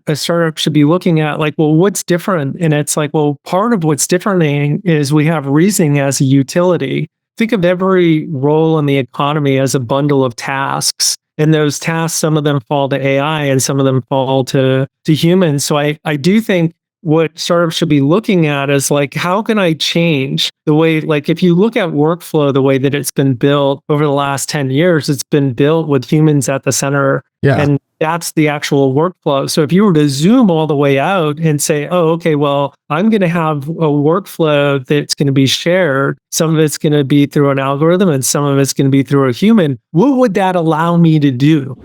a startup should be looking at, like, well, what's different? And it's like, well, part of what's different is we have reasoning as a utility. Think of every role in the economy as a bundle of tasks. And those tasks, some of them fall to AI and some of them fall to humans. So I do think what startups should be looking at is like, how can I change the way, like if you look at workflow, the way that it's been built over the last 10 years, it's been built with humans at the center. Yeah. And that's the actual workflow. So if you were to zoom all the way out and say, oh, okay, well, I'm going to have a workflow that's going to be shared. Some of it's going to be through an algorithm and some of it's going to be through a human. What would that allow me to do?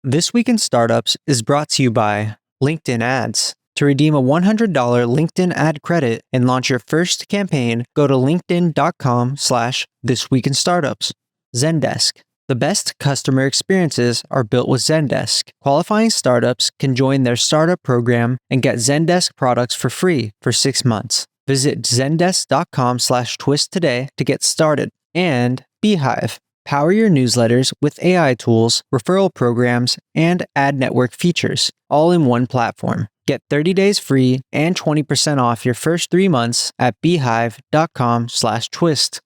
This Week in Startups is brought to you by LinkedIn Ads. To redeem a $100 LinkedIn ad credit and launch your first campaign, go to linkedin.com/thisweekinstartups. Zendesk. The best customer experiences are built with Zendesk. Qualifying startups can join their startup program and get Zendesk products for free for 6 months. Visit zendesk.com/twist today to get started. And Beehiiv. Power your newsletters with AI tools, referral programs, and ad network features, all in one platform. Get 30 days free and 20% off your first 3 months at beehiiv.com/twist.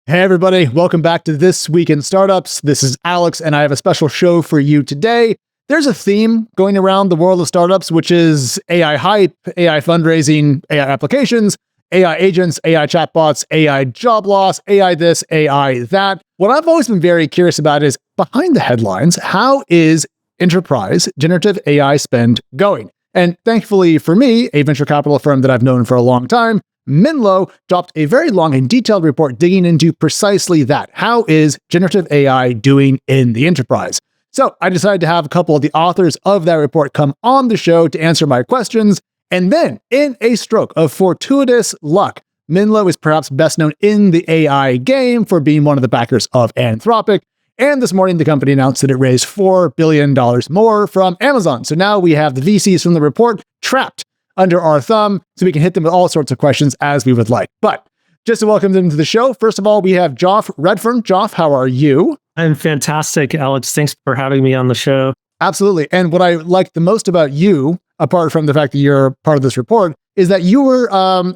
Hey everybody, welcome back to This Week in Startups. This is Alex, and I have a special show for you today. There's a theme going around the world of startups, which is AI hype, AI fundraising, AI applications, AI agents, AI chatbots, AI job loss, AI this, AI that. What I've always been very curious about is, behind the headlines, how is enterprise generative AI spend going? And thankfully for me, a venture capital firm that I've known for a long time, MENLO, dropped a very long and detailed report digging into precisely that. How is generative AI doing in the enterprise? So I decided to have a couple of the authors of that report come on the show to answer my questions. And then, in a stroke of fortuitous luck, MENLO is perhaps best known in the AI game for being one of the backers of Anthropic. And this morning, the company announced that it raised $4 billion more from Amazon. So now we have the VCs from the report trapped under our thumb, so we can hit them with all sorts of questions as we would like. But just to welcome them to the show, first of all, we have Joff Redfern. Joff, how are you? I'm fantastic, Alex. Thanks for having me on the show. Absolutely. And what I like the most about you, apart from the fact that you're part of this report, is that you were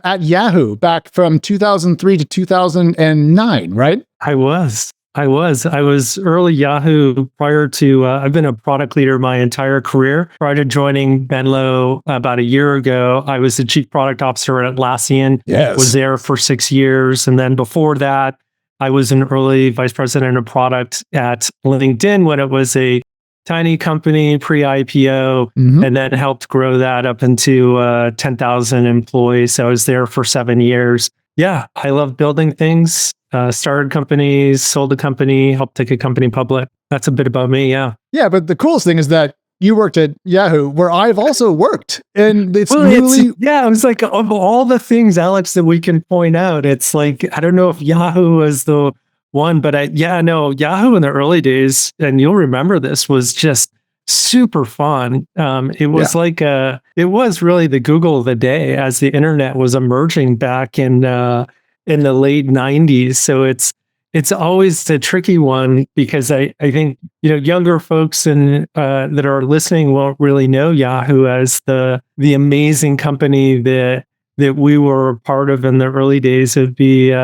at Yahoo back from 2003 to 2009, right? I was early Yahoo prior to, I've been a product leader my entire career. Prior to joining MENLO about a year ago, I was the chief product officer at Atlassian. Yes. Was there for 6 years. And then before that, I was an early vice president of product at LinkedIn when it was a tiny company pre-IPO, and then helped grow that up into 10,000 employees. So I was there for 7 years. Yeah, I love building things. Started companies, sold a company, helped take a company public. That's a bit about me, yeah. Yeah, but the coolest thing is that you worked at Yahoo, where I've also worked. And it's yeah, it was like, of all the things, Alex, that we can point out, it's like, I don't know if Yahoo was the one, but Yahoo in the early days, and you'll remember this, was just super fun. It was it was really the Google of the day as the internet was emerging back in the late 90s. So it's always a tricky one because I think, younger folks and that are listening won't really know Yahoo as the amazing company that we were a part of in the early days. It'd be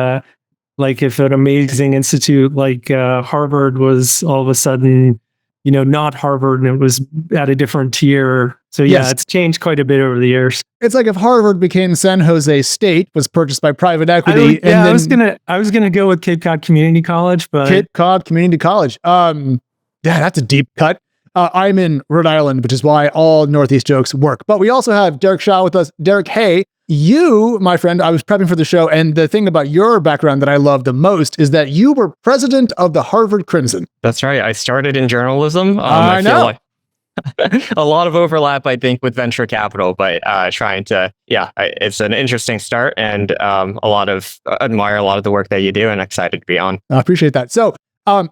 like if an amazing institute like Harvard was all of a sudden, not Harvard, and it was at a different tier. So yeah, It's changed quite a bit over the years. It's like if Harvard became San Jose State, was purchased by private equity. I was gonna go with Cape Cod Community College, but Cape Cod Community College. That's a deep cut. I'm in Rhode Island, which is why all Northeast jokes work. But we also have Derek Xiao with us. Derek, hey. You, my friend, I was prepping for the show, and the thing about your background that I love the most is that you were president of the Harvard Crimson. That's right. I started in journalism. I know. Feel like a lot of overlap, I think, with venture capital, but it's an interesting start, and admire a lot of the work that you do, and excited to be on. I appreciate that. So,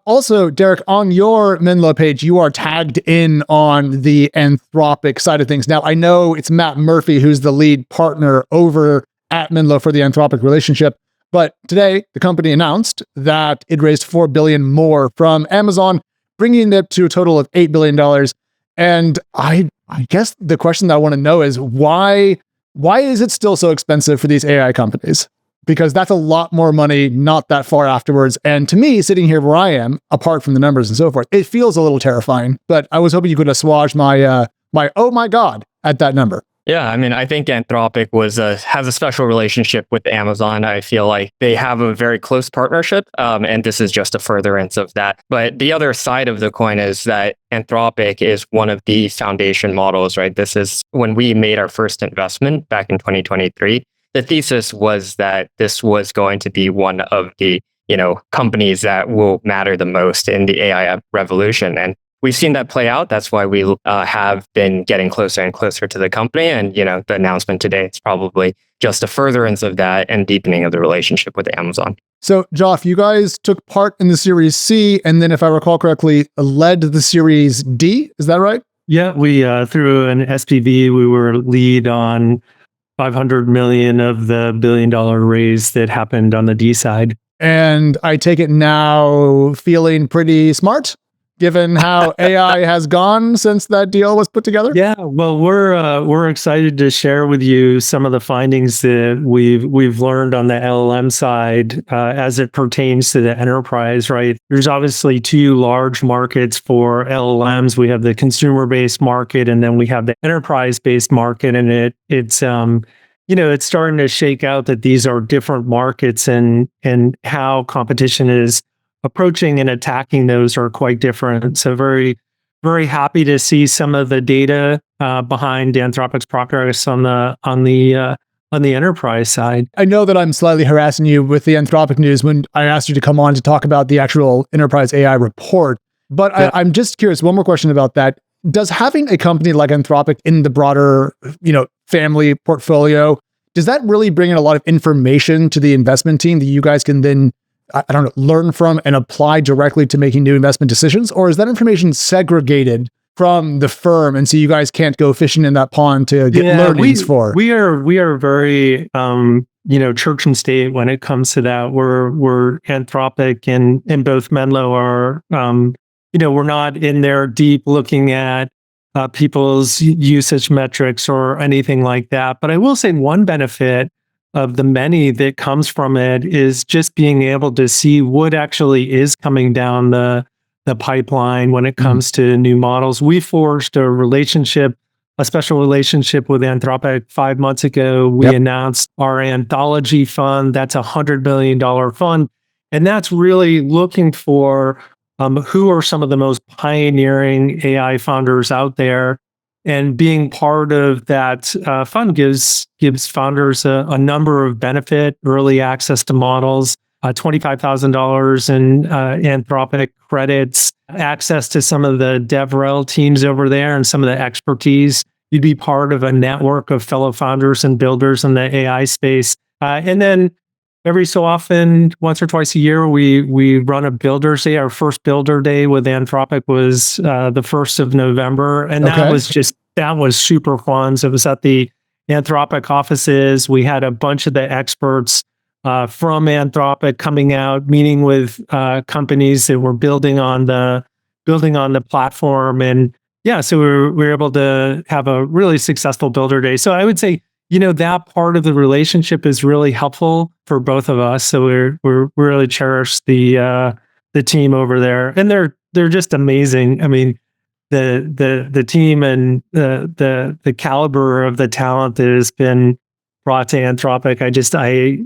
also, Derek, on your MENLO page, you are tagged in on the Anthropic side of things. Now, I know it's Matt Murphy who's the lead partner over at MENLO for the Anthropic relationship, but today the company announced that it raised $4 billion more from Amazon, bringing it to a total of $8 billion. And I I guess the question that I want to know is why is it still so expensive for these AI companies? Because that's a lot more money not that far afterwards. And to me, sitting here where I am, apart from the numbers and so forth, it feels a little terrifying. But I was hoping you could assuage my oh my God at that number. Yeah, I mean, I think Anthropic has a special relationship with Amazon. I feel like they have a very close partnership, and this is just a furtherance of that. But the other side of the coin is that Anthropic is one of the foundation models, right? This is when we made our first investment back in 2023. The thesis was that this was going to be one of the companies that will matter the most in the AI revolution, and we've seen that play out. That's why we have been getting closer and closer to the company. And, the announcement today is probably just a furtherance of that and deepening of the relationship with Amazon. So, Joff, you guys took part in the Series C, and then, if I recall correctly, led the Series D. Is that right? Yeah, we through an SPV, we were lead on 500 million of the $1 billion raise that happened on the D side. And I take it now feeling pretty smart, given how AI has gone since that deal was put together? Yeah, well, we're excited to share with you some of the findings that we've learned on the LLM side as it pertains to the enterprise. Right, there's obviously two large markets for LLMs. We have the consumer-based market, and then we have the enterprise-based market, and it's starting to shake out that these are different markets, and how competition is approaching and attacking those are quite different. So very, very happy to see some of the data behind Anthropic's progress on the enterprise side. I know that I'm slightly harassing you with the Anthropic news when I asked you to come on to talk about the actual enterprise AI report, but yeah. I'm just curious. One more question about that. Does having a company like Anthropic in the broader, family portfolio, does that really bring in a lot of information to the investment team that you guys can then learn from and apply directly to making new investment decisions? Or is that information segregated from the firm, and so you guys can't go fishing in that pond to get learnings for? We are very church and state when it comes to that. We're Anthropic and both Menlo are we're not in there deep looking at people's usage metrics or anything like that. But I will say one benefit of the many that comes from it is just being able to see what actually is coming down the pipeline when it comes to new models. We forged a special relationship with Anthropic 5 months ago. We announced our anthology fund. That's $100 million fund. And that's really looking for who are some of the most pioneering AI founders out there. And being part of that fund gives founders a number of benefit, early access to models, $25,000 in Anthropic credits, access to some of the DevRel teams over there and some of the expertise. You'd be part of a network of fellow founders and builders in the AI space. And then every so often, once or twice a year, we run a Builders Day. Our first Builder Day with Anthropic was the 1st of November. And that was super fun. So it was at the Anthropic offices. We had a bunch of the experts from Anthropic coming out, meeting with companies that were building on the platform. And yeah, so we were able to have a really successful Builder Day. So I would say, that part of the relationship is really helpful for both of us. So we really cherish the team over there, and they're just amazing. I mean, the team and the caliber of the talent that has been brought to Anthropic,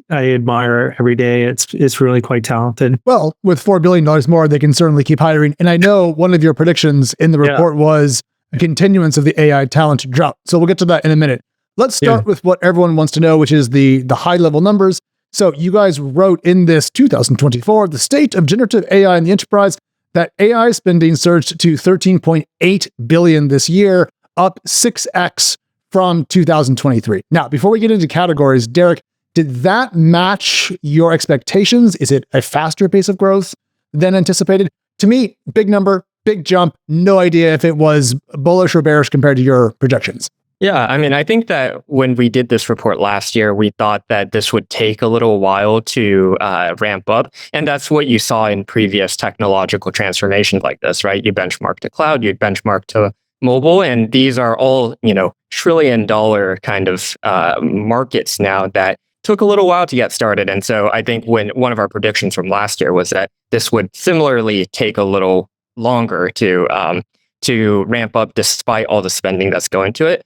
I admire every day. It's really quite talented. Well, with $4 billion more, they can certainly keep hiring. And I know one of your predictions in the report was a continuance of the AI talent drought. So we'll get to that in a minute. Let's start with what everyone wants to know, which is the high level numbers. So you guys wrote in this 2024, the State of Generative AI in the Enterprise, that AI spending surged to $13.8 billion this year, up 6x from 2023. Now, before we get into categories, Derek, did that match your expectations? Is it a faster pace of growth than anticipated? To me, big number, big jump. No idea if it was bullish or bearish compared to your projections. Yeah, I mean, I think that when we did this report last year, we thought that this would take a little while to ramp up. And that's what you saw in previous technological transformations like this, right? You benchmark to cloud, you benchmark to mobile. And these are all, trillion-dollar kind of markets now that took a little while to get started. And so I think when one of our predictions from last year was that this would similarly take a little longer to ramp up despite all the spending that's going to it.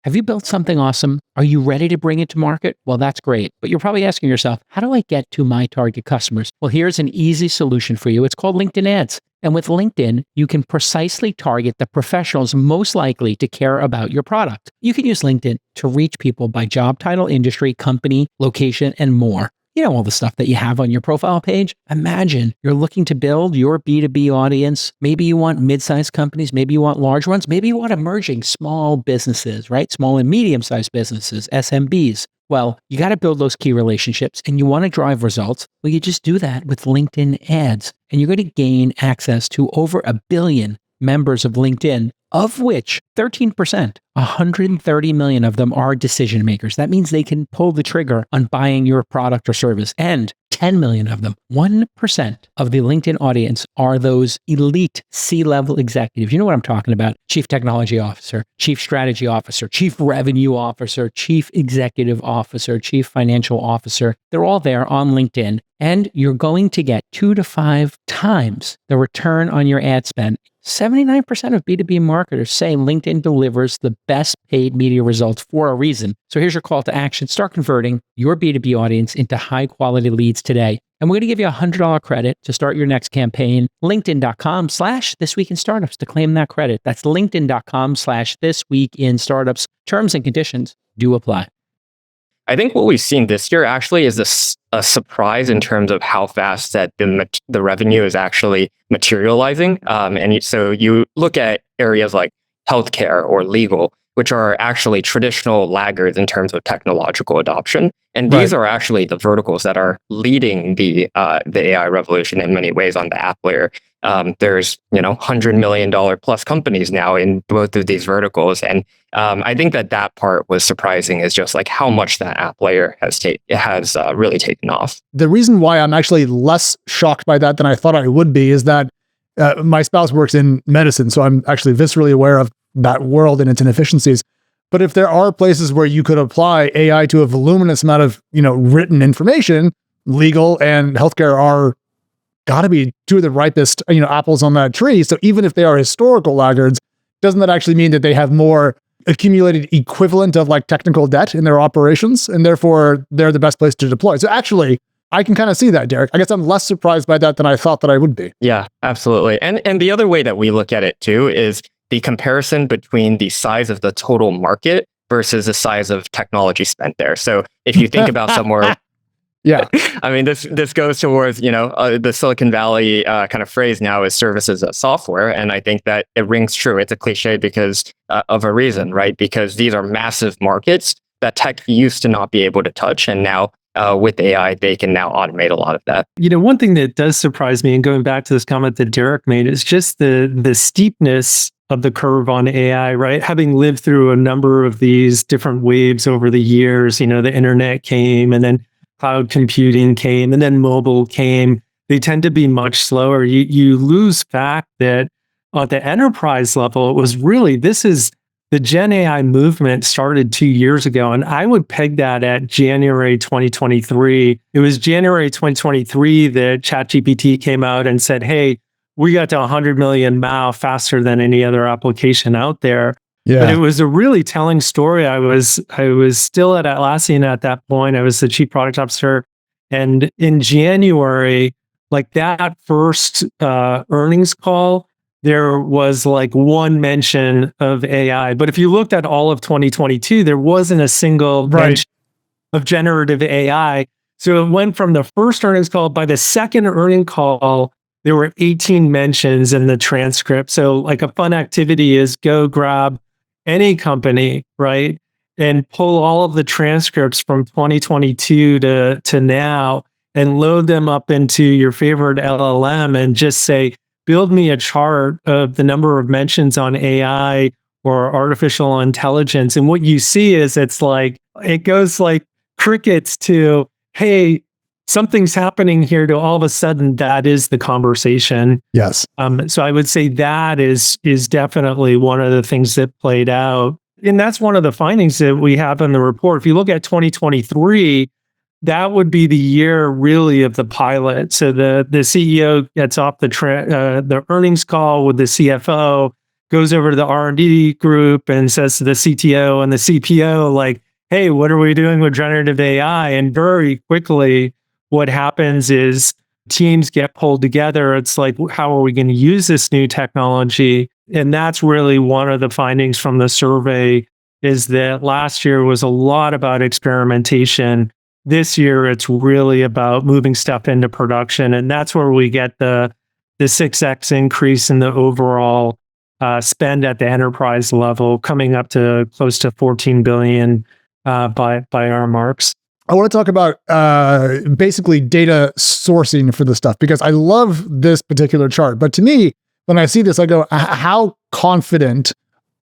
Have you built something awesome? Are you ready to bring it to market? Well, that's great. But you're probably asking yourself, how do I get to my target customers? Well, here's an easy solution for you. It's called LinkedIn Ads. And with LinkedIn, you can precisely target the professionals most likely to care about your product. You can use LinkedIn to reach people by job title, industry, company, location, and more. You know, all the stuff that you have on your profile page. Imagine you're looking to build your B2B audience. Maybe you want mid-sized companies. Maybe you want large ones. Maybe you want emerging small businesses, right? Small and medium-sized businesses, SMBs. Well, you got to build those key relationships and you want to drive results. Well, you just do that with LinkedIn Ads. And you're going to gain access to over 1 billion members of LinkedIn, of which 13%, 130 million of them are decision makers. That means they can pull the trigger on buying your product or service. And 10 million of them, 1% of the LinkedIn audience, are those elite C-level executives. You know what I'm talking about? Chief Technology Officer, Chief Strategy Officer, Chief Revenue Officer, Chief Executive Officer, Chief Financial Officer. They're all there on LinkedIn. And you're going to get 2 to 5 times the return on your ad spend. 79% of B2B marketers say LinkedIn delivers the best paid media results for a reason. So here's your call to action. Start converting your B2B audience into high quality leads today. And we're going to give you a $100 credit to start your next campaign. LinkedIn.com/thisweekinstartups to claim that credit. That's LinkedIn.com/thisweekinstartups. Terms and conditions do apply. I think what we've seen this year actually is a surprise in terms of how fast that the revenue is actually materializing. So you look at areas like healthcare or legal, which are actually traditional laggards in terms of technological adoption. And these are actually the verticals that are leading the AI revolution in many ways on the app layer. There's $100 million plus companies now in both of these verticals, and I think that part was surprising, is just like how much that app layer has really taken off. The reason why I'm actually less shocked by that than I thought I would be is that my spouse works in medicine, so I'm actually viscerally aware of that world and its inefficiencies. But if there are places where you could apply AI to a voluminous amount of written information, legal and healthcare are got to be two of the ripest apples on that tree. So even if they are historical laggards, doesn't that actually mean that they have more accumulated equivalent of like technical debt in their operations, and therefore they're the best place to deploy? So actually, I can kind of see that, Derek. I guess I'm less surprised by that than I thought that I would be. Yeah, absolutely. And the other way that we look at it too is the comparison between the size of the total market versus the size of technology spent there. So if you think about somewhere, yeah, I mean, this goes towards, the Silicon Valley kind of phrase now is services as software. And I think that it rings true. It's a cliche because of a reason, right? Because these are massive markets that tech used to not be able to touch. And now with AI, they can now automate a lot of that. One thing that does surprise me, and going back to this comment that Derek made, is just the steepness of the curve on AI, right? Having lived through a number of these different waves over the years, the internet came, and then cloud computing came, and then mobile came. They tend to be much slower. You lose fact that at the enterprise level, it was really, the Gen AI movement started 2 years ago, and I would peg that at January 2023. It was January 2023 that ChatGPT came out and said, hey, we got to 100 million MAU faster than any other application out there. Yeah. But it was a really telling story. I was still at Atlassian at that point. I was the chief product officer. And in January, like that first earnings call, there was like one mention of AI. But if you looked at all of 2022, there wasn't a single mention of generative AI. So it went from the first earnings call. By the second earnings call, there were 18 mentions in the transcript. So like a fun activity is go grab any company, right? And pull all of the transcripts from 2022 to now and load them up into your favorite LLM and just say, build me a chart of the number of mentions on AI or artificial intelligence. And what you see is it goes like crickets to, hey, something's happening here to all of a sudden that is the conversation. Yes. So I would say that is definitely one of the things that played out. And that's one of the findings that we have in the report. If you look at 2023, that would be the year really of the pilot. So the CEO gets off the earnings call with the CFO, goes over to the R&D group and says to the CTO and the CPO, like, hey, what are we doing with generative AI? And very quickly, what happens is teams get pulled together. It's like, how are we going to use this new technology? And that's really one of the findings from the survey, is that last year was a lot about experimentation. This year, it's really about moving stuff into production. And that's where we get the 6x increase in the overall spend at the enterprise level, coming up to close to 14 billion by our marks. I want to talk about basically data sourcing for this stuff, because I love this particular chart. But to me, when I see this, I go, how confident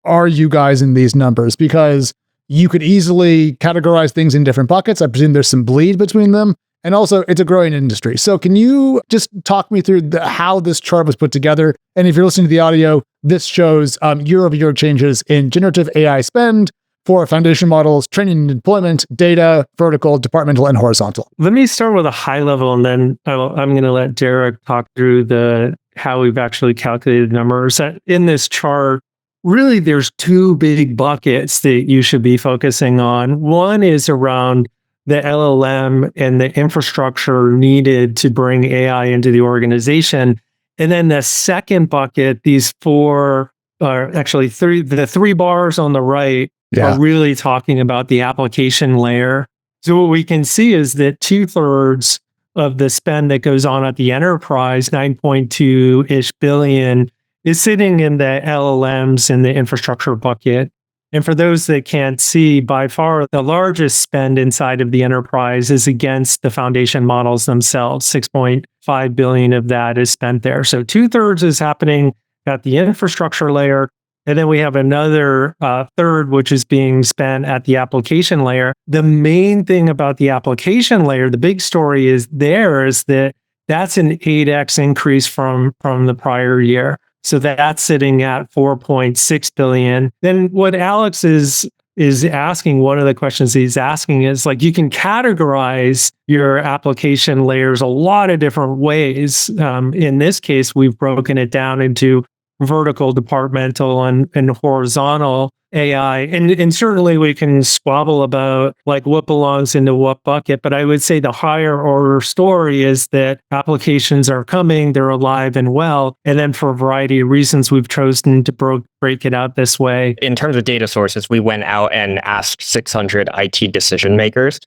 are you guys in these numbers? Because you could easily categorize things in different buckets. I presume there's some bleed between them. And also, it's a growing industry. So can you just talk me through how this chart was put together? And if you're listening to the audio, this shows year-over-year changes in generative AI spend for foundation models, training and deployment, data, vertical, departmental, and horizontal. Let me start with a high level, and then I'm going to let Derek talk through how we've actually calculated numbers. In this chart, really, there's two big buckets that you should be focusing on. One is around the LLM and the infrastructure needed to bring AI into the organization. And then the second bucket, these four, or actually the three bars on the right, are really talking about the application layer. So what we can see is that 2/3 of the spend that goes on at the enterprise, 9.2-ish billion, is sitting in the LLMs in the infrastructure bucket. And for those that can't see, by far the largest spend inside of the enterprise is against the foundation models themselves. 6.5 billion of that is spent there. So 2/3 is happening at the infrastructure layer. And then we have another third, which is being spent at the application layer. The main thing about the application layer, the big story is that that's an 8x increase from the prior year. So that's sitting at 4.6 billion. Then what Alex is asking, one of the questions he's asking is, like, you can categorize your application layers a lot of different ways. In this case, we've broken it down into vertical, departmental, and horizontal AI. And certainly we can squabble about like what belongs into what bucket, but I would say the higher order story is that applications are coming, they're alive and well. And then for a variety of reasons, we've chosen to break it out this way. In terms of data sources, we went out and asked 600 IT decision makers.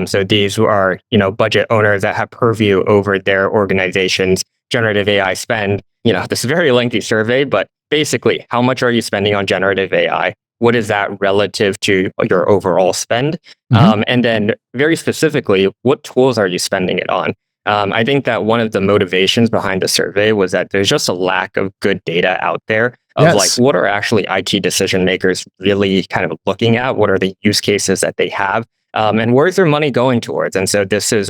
So these are, budget owners that have purview over their organization's generative AI spend. This is a very lengthy survey, but basically, how much are you spending on generative AI? What is that relative to your overall spend? And then very specifically, what tools are you spending it on? I think that one of the motivations behind the survey was that there's just a lack of good data out there of like, what are actually IT decision makers really kind of looking at? What are the use cases that they have? And where's their money going towards? And so this is,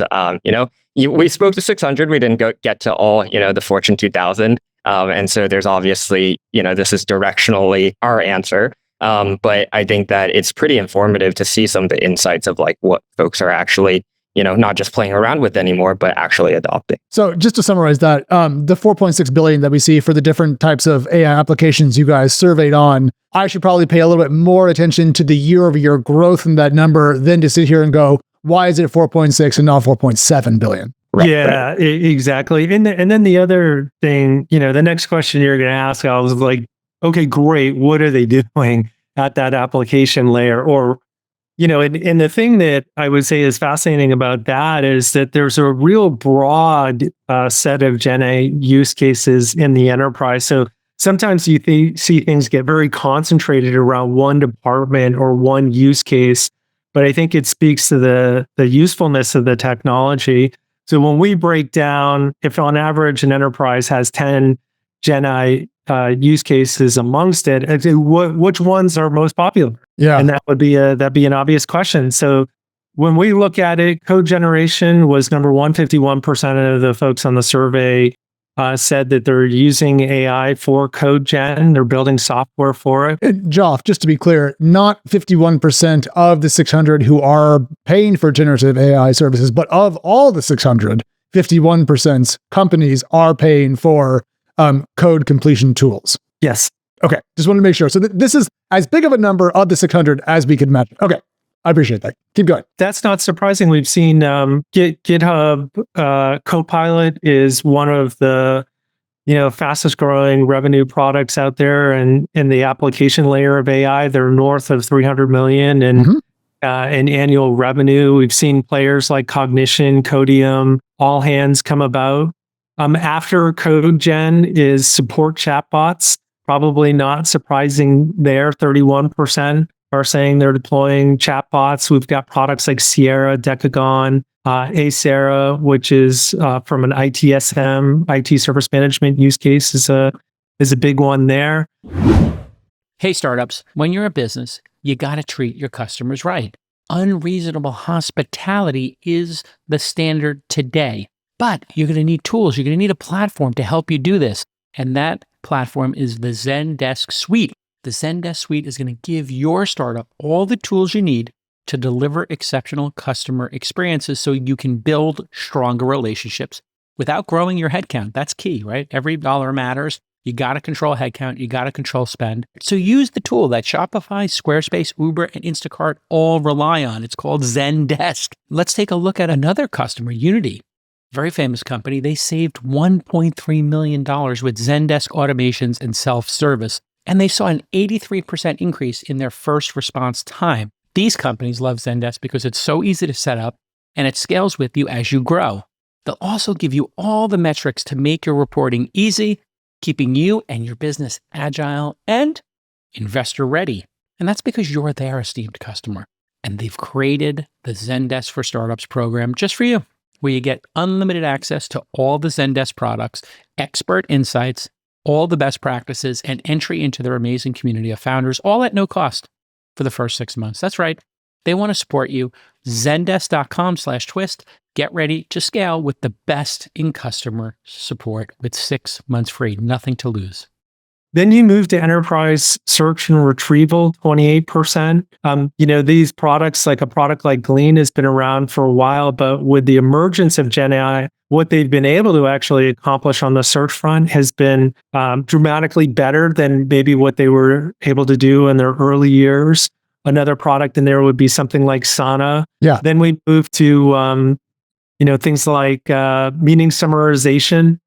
we spoke to 600, we didn't get to all, the Fortune 2000. And so there's obviously, this is directionally our answer. But I think that it's pretty informative to see some of the insights of like what folks are actually, not just playing around with anymore, but actually adopting. So just to summarize that, the 4.6 billion that we see for the different types of AI applications you guys surveyed on, I should probably pay a little bit more attention to the year-over-year growth in that number than to sit here and go, why is it 4.6 and not 4.7 billion? Right. Exactly. And then the other thing, the next question you're going to ask, I was like, okay, great. What are they doing at that application layer? Or, and the thing that I would say is fascinating about that is that there's a real broad set of Gen A use cases in the enterprise. So sometimes you see things get very concentrated around one department or one use case, but I think it speaks to the usefulness of the technology. So when we break down, if on average an enterprise has 10 Gen I use cases amongst it, which ones are most popular? Yeah, and that'd be an obvious question. So when we look at it, code generation was number one. 51% of the folks on the survey said that they're using AI for code gen. They're building software for it. And Joff, just to be clear, not 51% of the 600 who are paying for generative AI services, but of all the 600, 51% companies are paying for code completion tools. Yes. Okay. Just wanted to make sure. So this is as big of a number of the 600 as we could imagine. Okay. I appreciate that. Keep going. That's not surprising. We've seen GitHub Copilot is one of the fastest growing revenue products out there, and in the application layer of AI, they're north of 300 million in annual revenue. We've seen players like Cognition, Codium, All Hands come about. After code gen is support chatbots. Probably not surprising there. 31% are saying they're deploying chatbots. We've got products like Sierra, Decagon, Acera, which is from an ITSM, IT service management use case, is a big one there. Hey, startups, when you're a business, you got to treat your customers right. Unreasonable hospitality is the standard today. But you're going to need tools. You're going to need a platform to help you do this. And that platform is the Zendesk Suite. The Zendesk Suite is going to give your startup all the tools you need to deliver exceptional customer experiences so you can build stronger relationships without growing your headcount. That's key, right? Every dollar matters. You got to control headcount. You got to control spend. So use the tool that Shopify, Squarespace, Uber, and Instacart all rely on. It's called Zendesk. Let's take a look at another customer, Unity. Very famous company. They saved $1.3 million with Zendesk automations and self-service. And they saw an 83% increase in their first response time. These companies love Zendesk because it's so easy to set up and it scales with you as you grow. They'll also give you all the metrics to make your reporting easy, keeping you and your business agile and investor ready. And that's because you're their esteemed customer. And they've created the Zendesk for Startups program just for you, where you get unlimited access to all the Zendesk products, expert insights, all the best practices, and entry into their amazing community of founders, all at no cost for the first 6 months. That's right. They want to support you. Zendesk.com/twist. Get ready to scale with the best in customer support with 6 months free. Nothing to lose. Then you move to enterprise search and retrieval, 28%. These products, like a product like Glean, has been around for a while, but with the emergence of Gen AI, what they've been able to actually accomplish on the search front has been dramatically better than maybe what they were able to do in their early years. Another product in there would be something like Sana. Yeah. Then we move to things like meaning summarization.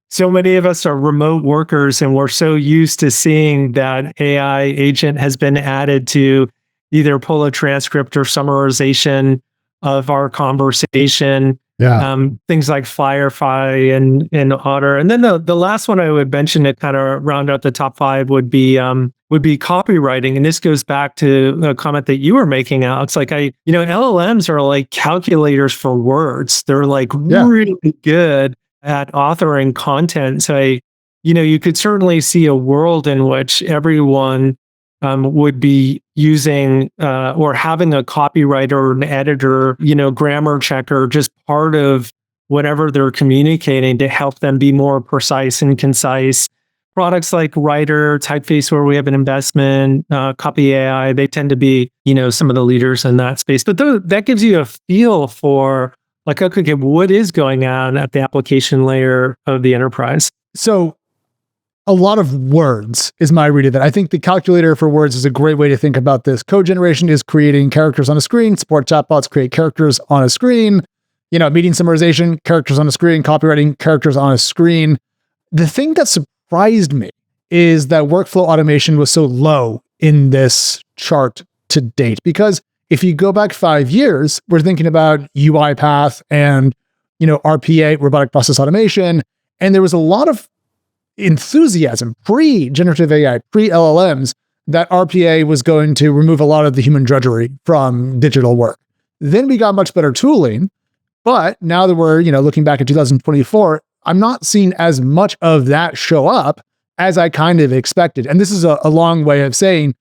So many of us are remote workers, and we're so used to seeing that AI agent has been added to either pull a transcript or summarization of our conversation. Yeah. Things like Firefly and Otter. And then the last one I would mention to kind of round out the top five would be copywriting. And this goes back to a comment that you were making, Alex. Like LLMs are like calculators for words. They're like really good at authoring content. So you could certainly see a world in which everyone would be using or having a copywriter or an editor, grammar checker, just part of whatever they're communicating to help them be more precise and concise. Products like Writer, Typeface, where we have an investment, Copy AI, they tend to be, some of the leaders in that space. But that gives you a feel for like, okay, what is going on at the application layer of the enterprise? So a lot of words is my read of it. I think the calculator for words is a great way to think about this. Code generation is creating characters on a screen. Support chatbots create characters on a screen. Meeting summarization, characters on a screen. Copywriting, characters on a screen. The thing that surprised me is that workflow automation was so low in this chart to date, because if you go back 5 years, we're thinking about UiPath and, RPA, robotic process automation. And there was a lot of enthusiasm pre-generative AI, pre-LLMs, that RPA was going to remove a lot of the human drudgery from digital work. Then we got much better tooling. But now that we're, looking back at 2024, I'm not seeing as much of that show up as I kind of expected. And this is a long way of saying,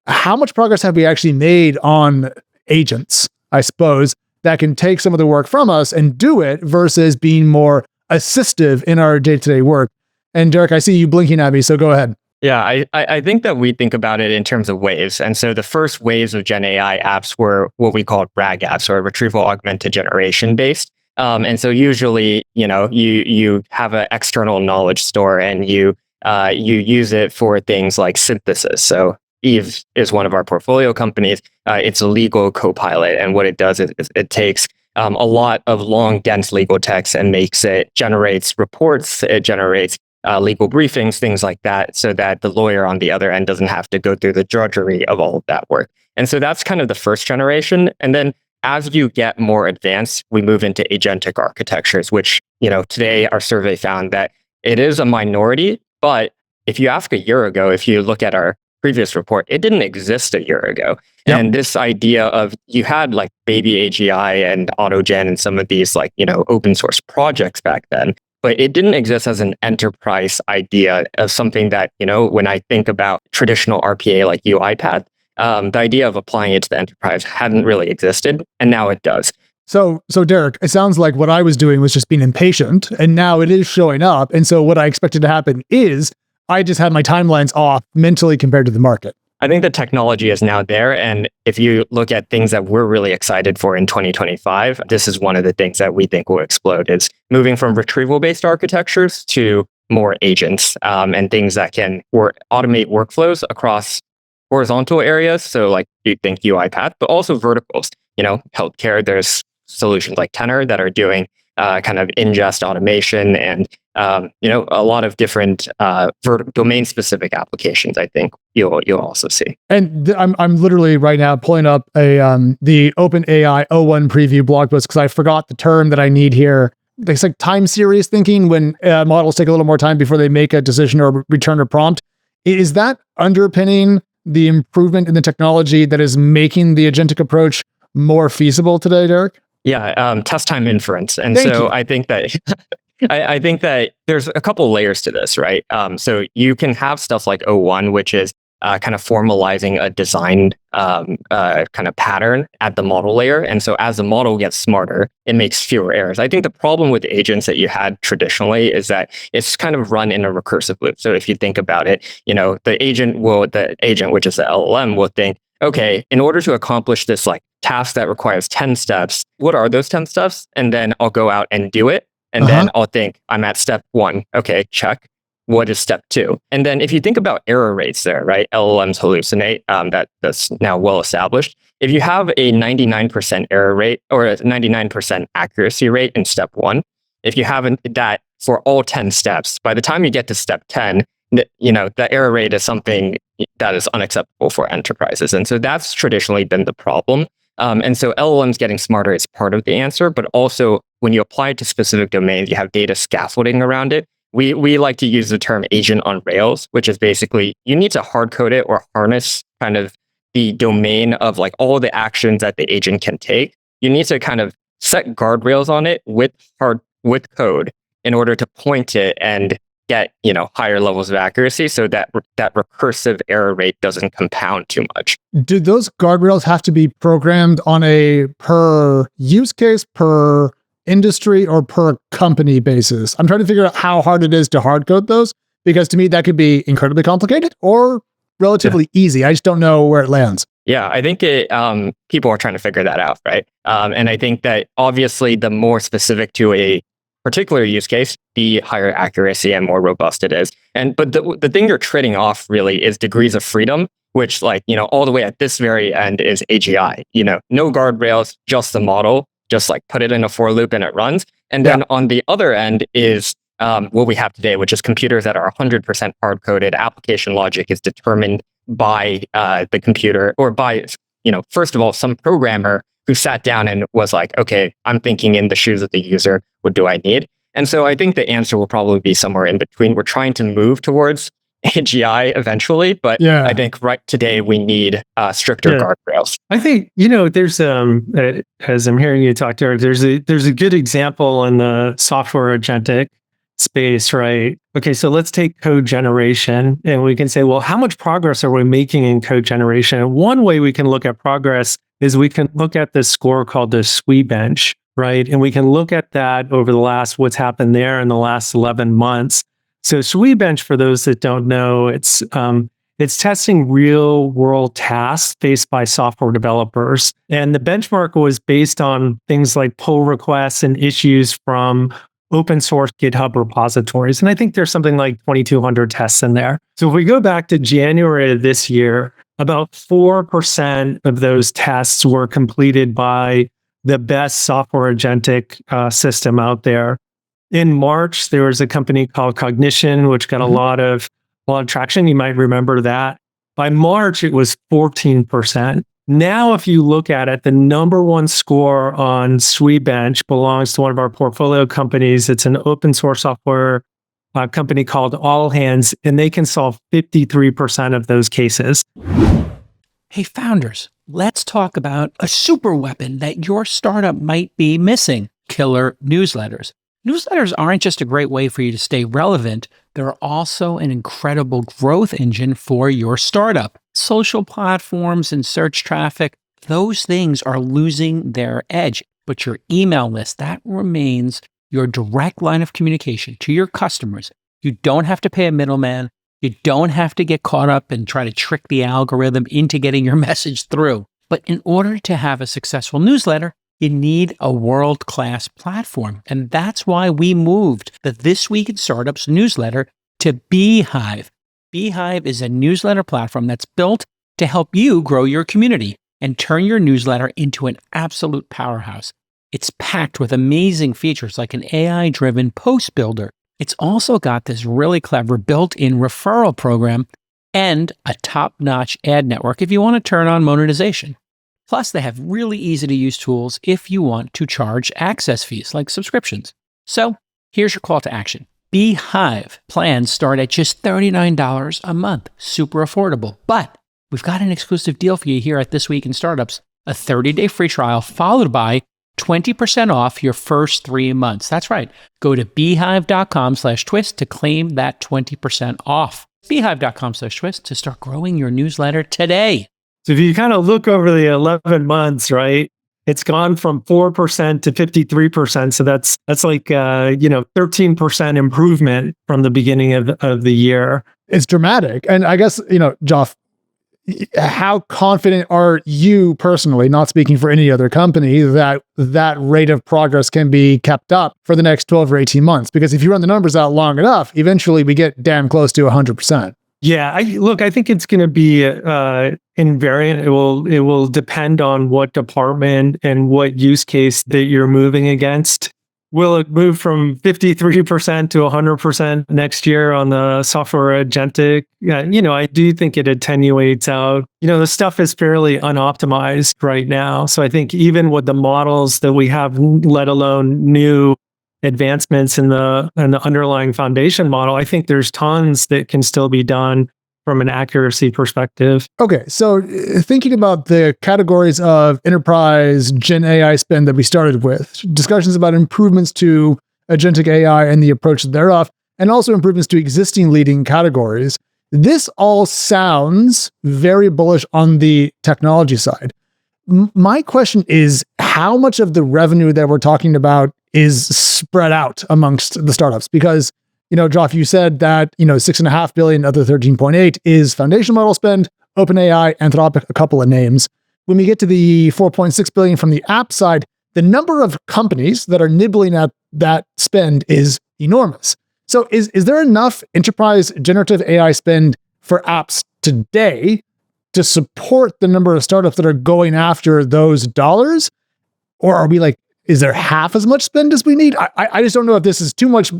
how much progress have we actually made on agents, I suppose, that can take some of the work from us and do it versus being more assistive in our day-to-day work. And Derek, I see you blinking at me, so go ahead. Yeah, I think that we think about it in terms of waves. And so the first waves of Gen AI apps were what we called RAG apps, or retrieval augmented generation based. And so usually, you have an external knowledge store and you use it for things like synthesis. So Eve is one of our portfolio companies. It's a legal copilot. And what it does is it takes a lot of long, dense legal text and generates reports, it generates legal briefings, things like that, so that the lawyer on the other end doesn't have to go through the drudgery of all of that work. And so that's kind of the first generation. And then as you get more advanced, we move into agentic architectures, which, today our survey found that it is a minority. But if you ask a year ago, if you look at our previous report, it didn't exist a year ago. Yep. And this idea of you had like baby AGI and AutoGen and some of these open source projects back then. But it didn't exist as an enterprise idea of something that, when I think about traditional RPA like UiPath, the idea of applying it to the enterprise hadn't really existed, and now it does. So Derek, it sounds like what I was doing was just being impatient, and now it is showing up. And so what I expected to happen is I just had my timelines off mentally compared to the market. I think the technology is now there. And if you look at things that we're really excited for in 2025, this is one of the things that we think will explode is moving from retrieval-based architectures to more agents and things that can automate workflows across horizontal areas. So like you think UiPath, but also verticals. Healthcare, there's solutions like Tenor that are doing kind of ingest automation and a lot of different domain-specific applications. I think you'll also see. And I'm literally right now pulling up the OpenAI O1 preview blog post because I forgot the term that I need here. It's like time series thinking when models take a little more time before they make a decision or return a prompt. Is that underpinning the improvement in the technology that is making the agentic approach more feasible today, Derek? Yeah, test time inference. And Thank so you. I think that I think that there's a couple layers to this, right? So you can have stuff like O1, which is kind of formalizing a design kind of pattern at the model layer. And so as the model gets smarter, it makes fewer errors. I think the problem with agents that you had traditionally is that it's kind of run in a recursive loop. So if you think about it, the agent, which is the LLM, will think, okay, in order to accomplish this task that requires 10 steps, what are those 10 steps? And then I'll go out and do it. And then I'll think I'm at step 1. Okay, check. What is step 2? And then if you think about error rates there, right? LLMs hallucinate. That's now well established. If you have a 99% error rate or a 99% accuracy rate in step 1, if you have that for all 10 steps, by the time you get to step 10, the error rate is something that is unacceptable for enterprises. And so that's traditionally been the problem. And so LLMs getting smarter is part of the answer, but also when you apply it to specific domains, you have data scaffolding around it. We like to use the term agent on rails, which is basically you need to hard code it or harness kind of the domain of all the actions that the agent can take. You need to kind of set guardrails on it with code in order to point it and get higher levels of accuracy so that recursive error rate doesn't compound too much. Do those guardrails have to be programmed on a per use case, per industry, or per company basis? I'm trying to figure out how hard it is to hard code those, because to me that could be incredibly complicated or relatively easy. I just don't know where it lands. Yeah, I think people are trying to figure that out, right? And I think that obviously the more specific to a particular use case, the higher accuracy and more robust it is. But the thing you're trading off really is degrees of freedom, which all the way at this very end is AGI. No guardrails, just the model, just put it in a for loop and it runs. And then on the other end is what we have today, which is computers that are 100% hard coded. Application logic is determined by the computer or by, first of all, some programmer who sat down and was like, okay, I'm thinking in the shoes of the user, what do I need? And so I think the answer will probably be somewhere in between. We're trying to move towards AGI eventually, but I think right today we need stricter guardrails. I think, there's, as I'm hearing you talk, Derek, there's a good example in the software agentic space, right? Okay, so let's take code generation and we can say, well, how much progress are we making in code generation? And one way we can look at progress is we can look at this score called the SWE bench, right? And we can look at that over the last, what's happened there in the last 11 months. So SWE bench, for those that don't know, it's testing real world tasks faced by software developers. And the benchmark was based on things like pull requests and issues from open source GitHub repositories. And I think there's something like 2,200 tests in there. So if we go back to January of this year, about 4% of those tests were completed by the best software agentic system out there. In March, there was a company called Cognition, which got a lot of traction. You might remember that. By March, it was 14%. Now, if you look at it, the number one score on SWE bench belongs to one of our portfolio companies. It's an open source software company called All Hands, and they can solve 53% of those cases. Hey, founders, let's talk about a super weapon that your startup might be missing: killer newsletters. Newsletters aren't just a great way for you to stay relevant, they're also an incredible growth engine for your startup. Social platforms and search traffic, those things are losing their edge. But your email list, that remains your direct line of communication to your customers. You don't have to pay a middleman. You don't have to get caught up and try to trick the algorithm into getting your message through. But in order to have a successful newsletter, you need a world-class platform. And that's why we moved the This Week in Startups newsletter to Beehiiv. Beehiiv is a newsletter platform that's built to help you grow your community and turn your newsletter into an absolute powerhouse. It's packed with amazing features like an AI-driven post builder. It's also got this really clever built-in referral program and a top-notch ad network if you want to turn on monetization. Plus, they have really easy-to-use tools if you want to charge access fees like subscriptions. So here's your call to action. Beehiiv plans start at just $39 a month. Super affordable. But we've got an exclusive deal for you here at This Week in Startups, a 30-day free trial followed by 20% off your first 3 months. That's right. Go to beehiiv.com/twist to claim that 20% off. Beehiiv.com/twist to start growing your newsletter today. So if you kind of look over the 11 months, right, it's gone from 4% to 53%. So that's like, 13% improvement from the beginning of the year. It's dramatic. And I guess, Joff, how confident are you personally, not speaking for any other company, that that rate of progress can be kept up for the next 12 or 18 months? Because if you run the numbers out long enough, eventually we get damn close to 100%. Yeah, I think it's going to be invariant. It will depend on what department and what use case that you're moving against. Will it move from 53% to 100% next year on the software agentic? Yeah, I do think it attenuates out. The stuff is fairly unoptimized right now. So I think even with the models that we have, let alone new advancements in the underlying foundation model, I think there's tons that can still be done from an accuracy perspective. Okay, so thinking about the categories of enterprise Gen AI spend that we started with, discussions about improvements to agentic AI and the approach thereof, and also improvements to existing leading categories, this all sounds very bullish on the technology side. My question is, how much of the revenue that we're talking about is spread out amongst the startups? Because, Joff, you said that, $6.5 billion of the 13.8 is foundation model spend, OpenAI, Anthropic, a couple of names. When we get to the 4.6 billion from the app side, the number of companies that are nibbling at that spend is enormous. So is there enough enterprise generative AI spend for apps today to support the number of startups that are going after those dollars? Or are we like, is there half as much spend as we need? I just don't know if this is too much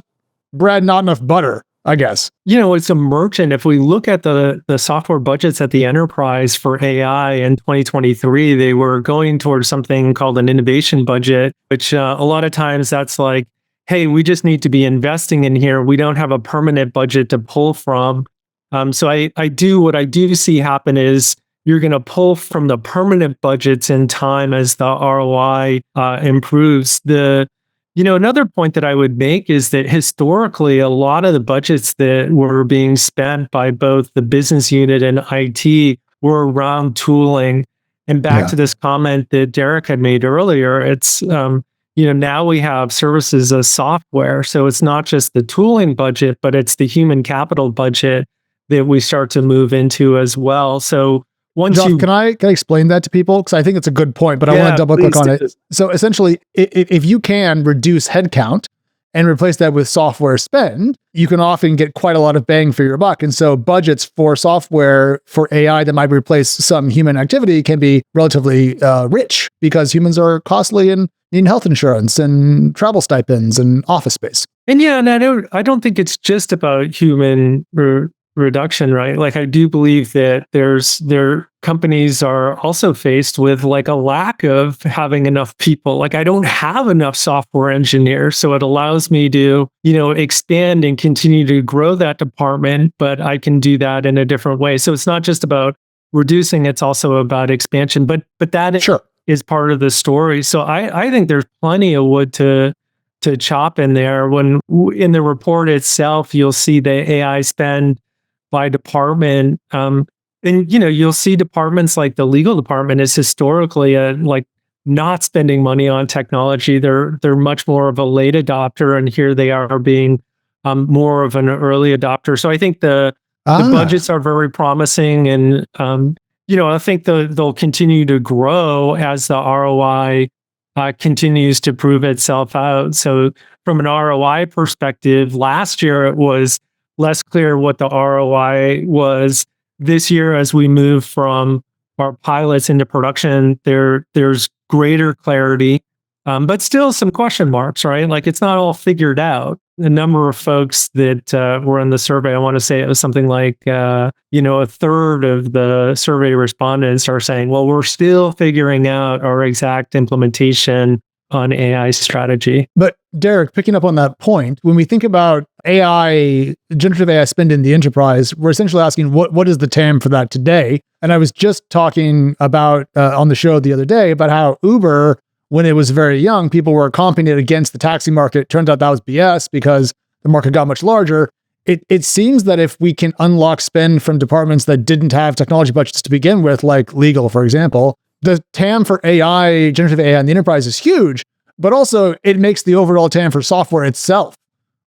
bread, not enough butter, I guess. It's a merchant. If we look at the software budgets at the enterprise for AI in 2023, they were going towards something called an innovation budget, which a lot of times that's like, hey, we just need to be investing in here. We don't have a permanent budget to pull from. So what I do see happen is you're going to pull from the permanent budgets in time as the ROI improves. Another point that I would make is that historically, a lot of the budgets that were being spent by both the business unit and IT were around tooling. And back to this comment that Derek had made earlier, it's, now we have services as software. So it's not just the tooling budget, but it's the human capital budget that we start to move into as well. So once Joff, can I explain that to people? Because I think it's a good point, but I want to double click on it. So essentially, if you can reduce headcount and replace that with software spend, you can often get quite a lot of bang for your buck. And so budgets for software for AI that might replace some human activity can be relatively rich because humans are costly and need health insurance and travel stipends and office space. And I don't think it's just about human reduction, right? Like I do believe that their companies are also faced with like a lack of having enough people. Like I don't have enough software engineers, so it allows me to, expand and continue to grow that department, but I can do that in a different way. So it's not just about reducing, it's also about expansion, but that is part of the story. So I think there's plenty of wood to chop in there. When in the report itself, you'll see the AI spend by department. And you'll see departments like the legal department is historically like not spending money on technology. They're much more of a late adopter, and here they are being more of an early adopter. So I think the budgets are very promising, and I think they'll continue to grow as the ROI continues to prove itself out. So from an ROI perspective, last year it was less clear what the ROI was. This year, as we move from our pilots into production, there's greater clarity, but still some question marks, right? Like it's not all figured out. The number of folks that were in the survey, I want to say it was something like, a third of the survey respondents are saying, well, we're still figuring out our exact implementation on AI strategy. But Derek, picking up on that point, when we think about AI, generative AI spend in the enterprise, we're essentially asking what is the TAM for that today? And I was just talking about on the show the other day about how Uber, when it was very young, people were comping it against the taxi market. Turns out that was BS because the market got much larger. It seems that if we can unlock spend from departments that didn't have technology budgets to begin with, like legal, for example, the TAM for AI, generative AI in the enterprise is huge, but also it makes the overall TAM for software itself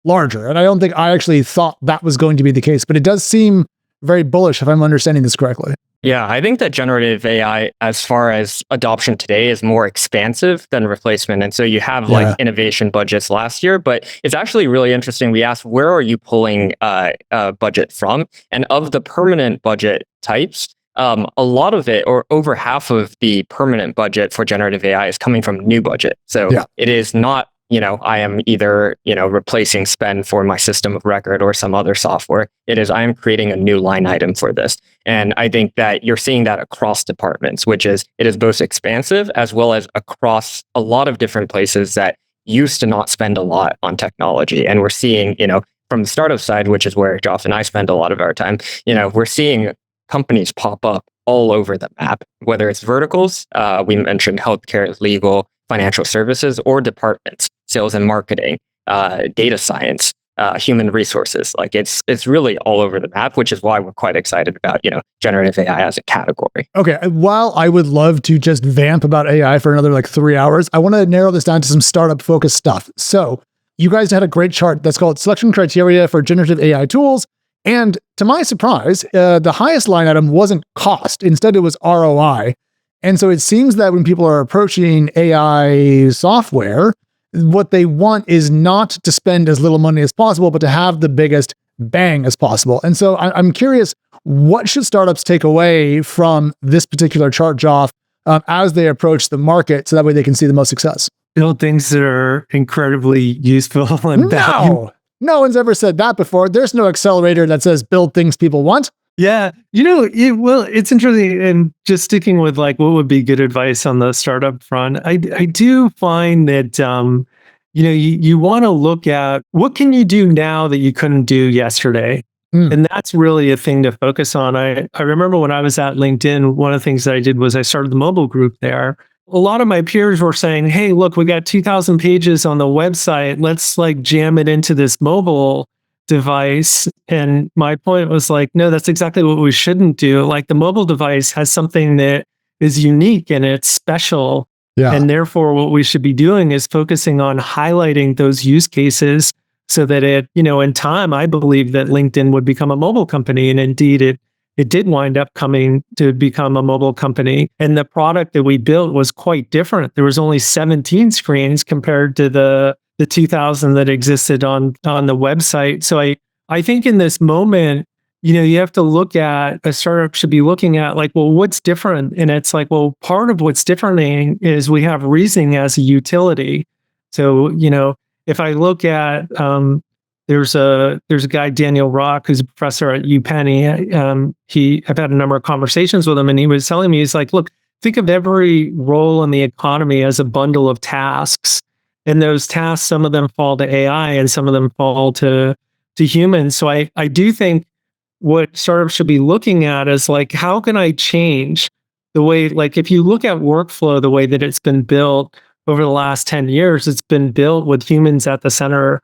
larger. And I don't think I actually thought that was going to be the case, but it does seem very bullish if I'm understanding this correctly. Yeah, I think that generative AI, as far as adoption today, is more expansive than replacement. And so you have like innovation budgets last year, but it's actually really interesting. We asked, where are you pulling budget from? And of the permanent budget types, a lot of it, or over half of the permanent budget for generative AI is coming from new budget. So it is not, I am either, replacing spend for my system of record or some other software. It is, I am creating a new line item for this. And I think that you're seeing that across departments, which is, it is both expansive as well as across a lot of different places that used to not spend a lot on technology. And we're seeing, from the startup side, which is where Joff and I spend a lot of our time, we're seeing companies pop up all over the map, whether it's verticals, we mentioned healthcare, legal, financial services, or departments, sales and marketing, data science, human resources. Like it's really all over the map, which is why we're quite excited about, generative AI as a category. Okay. While I would love to just vamp about AI for another 3 hours, I want to narrow this down to some startup focused stuff. So you guys had a great chart that's called selection criteria for generative AI tools. And to my surprise, the highest line item wasn't cost. Instead, it was ROI. And so it seems that when people are approaching AI software, what they want is not to spend as little money as possible, but to have the biggest bang as possible. And so I'm curious, what should startups take away from this particular chart, Joff, as they approach the market so that way they can see the most success? Build things that are incredibly useful and valuable. No one's ever said that before. There's no accelerator that says build things people want. Yeah. It's interesting. And just sticking with what would be good advice on the startup front, I do find that, you want to look at what can you do now that you couldn't do yesterday? And that's really a thing to focus on. I remember when I was at LinkedIn, one of the things that I did was I started the mobile group there. A lot of my peers were saying, hey, look, we got 2,000 pages on the website. Let's jam it into this mobile device. And my point was no, that's exactly what we shouldn't do. The mobile device has something that is unique and it's special. Yeah. And therefore, what we should be doing is focusing on highlighting those use cases so that in time, I believe that LinkedIn would become a mobile company. And indeed, it did wind up coming to become a mobile company. And the product that we built was quite different. There was only 17 screens compared to the 2,000 that existed on the website. So I think in this moment, you have to look at, a startup should be looking at like, well, what's different? And it's like, well, part of what's different is we have reasoning as a utility. So, if I look at, there's a guy, Daniel Rock, who's a professor at UPenn. I've had a number of conversations with him, and he was telling me, he's like, look, think of every role in the economy as a bundle of tasks. And those tasks, some of them fall to AI and some of them fall to humans. So I do think what startups should be looking at is like, how can I change the way, like if you look at workflow, the way that it's been built over the last 10 years, it's been built with humans at the center.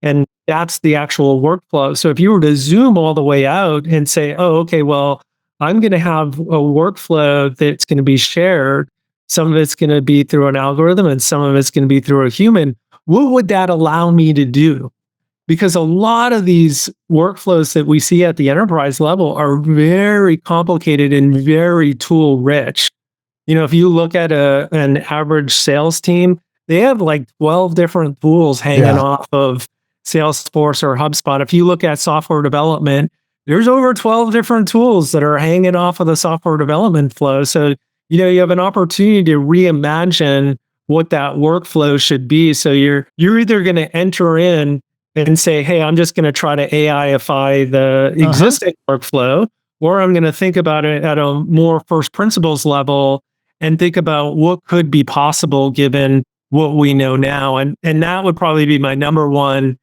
And that's the actual workflow. So if you were to zoom all the way out and say, oh, okay, well, I'm going to have a workflow that's going to be shared. Some of it's going to be through an algorithm and some of it's going to be through a human. What would that allow me to do? Because a lot of these workflows that we see at the enterprise level are very complicated and very tool rich. If you look at an average sales team, they have like 12 different tools hanging off of Salesforce or HubSpot. If you look at software development, there's over 12 different tools that are hanging off of the software development flow. So, you have an opportunity to reimagine what that workflow should be. So you're either going to enter in and say, hey, I'm just going to try to AIify the existing workflow, or I'm going to think about it at a more first principles level and think about what could be possible given what we know now. And that would probably be my number one